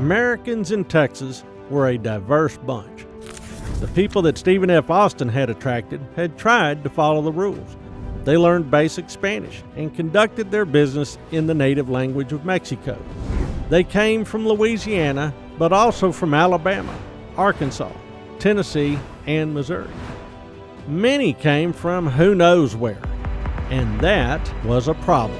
Americans in Texas were a diverse bunch. The people that Stephen F. Austin had attracted had tried to follow the rules. They learned basic Spanish and conducted their business in the native language of Mexico. They came from Louisiana, but also from Alabama, Arkansas, Tennessee, and Missouri. Many came from who knows where, and that was a problem.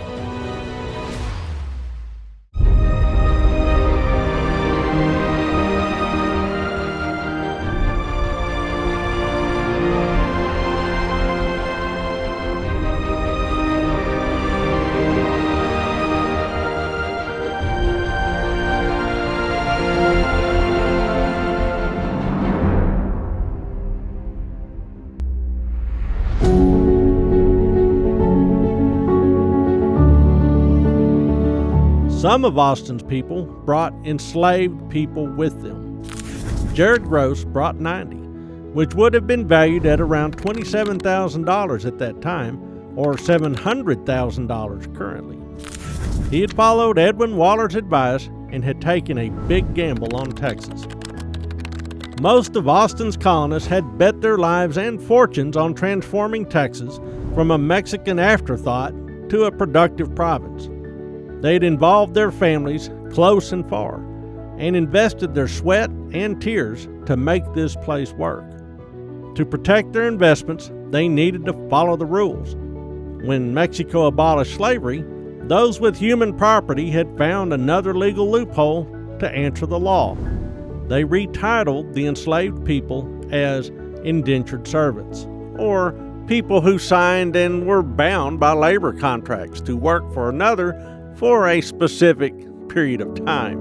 Some of Austin's people brought enslaved people with them. Jared Gross brought 90, which would have been valued at around $27,000 at that time, or $700,000 currently. He had followed Edwin Waller's advice and had taken a big gamble on Texas. Most of Austin's colonists had bet their lives and fortunes on transforming Texas from a Mexican afterthought to a productive province. They'd involved their families close and far and invested their sweat and tears to make this place work. To protect their investments, they needed to follow the rules. When Mexico abolished slavery, those with human property had found another legal loophole to answer the law. They retitled the enslaved people as indentured servants, or people who signed and were bound by labor contracts to work for another for a specific period of time.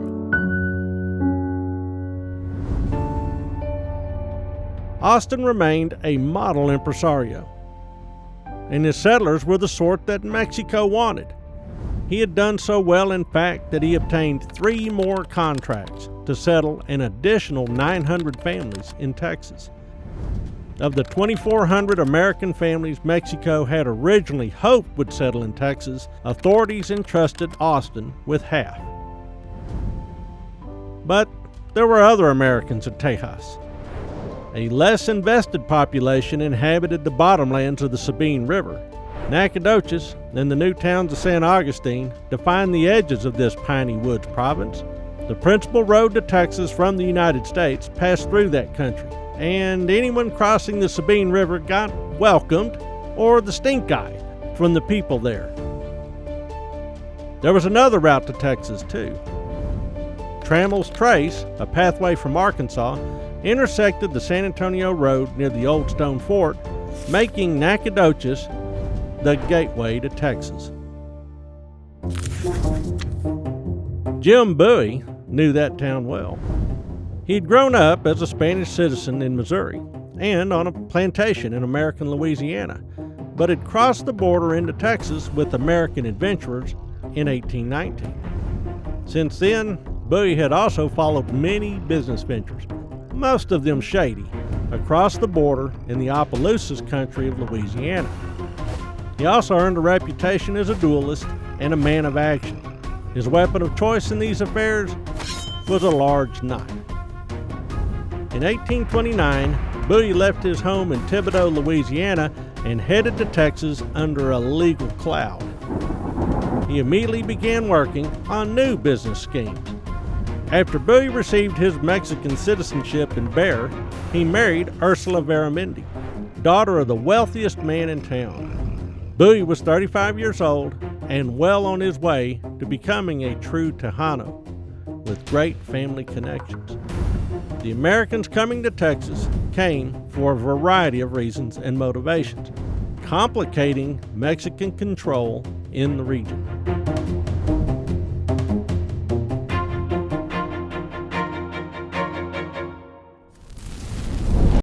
Austin remained a model impresario, and his settlers were the sort that Mexico wanted. He had done so well, in fact, that he obtained 3 more contracts to settle an additional 900 families in Texas. Of the 2,400 American families Mexico had originally hoped would settle in Texas, authorities entrusted Austin with half. But there were other Americans in Tejas. A less invested population inhabited the bottomlands of the Sabine River. Nacogdoches and the new towns of San Augustine defined the edges of this piney woods province. The principal road to Texas from the United States passed through that country, and anyone crossing the Sabine River got welcomed, or the stink eye, from the people there. There was another route to Texas, too. Trammel's Trace, a pathway from Arkansas, intersected the San Antonio Road near the old stone fort, making Nacogdoches the gateway to Texas. Jim Bowie knew that town well. He'd grown up as a Spanish citizen in Missouri and on a plantation in American Louisiana, but had crossed the border into Texas with American adventurers in 1819. Since then, Bowie had also followed many business ventures, most of them shady, across the border in the Opelousas country of Louisiana. He also earned a reputation as a duelist and a man of action. His weapon of choice in these affairs was a large knife. In 1829, Bowie left his home in Thibodaux, Louisiana, and headed to Texas under a legal cloud. He immediately began working on new business schemes. After Bowie received his Mexican citizenship in Bear, he married Ursula Veramendi, daughter of the wealthiest man in town. Bowie was 35 years old and well on his way to becoming a true Tejano with great family connections. The Americans coming to Texas came for a variety of reasons and motivations, complicating Mexican control in the region.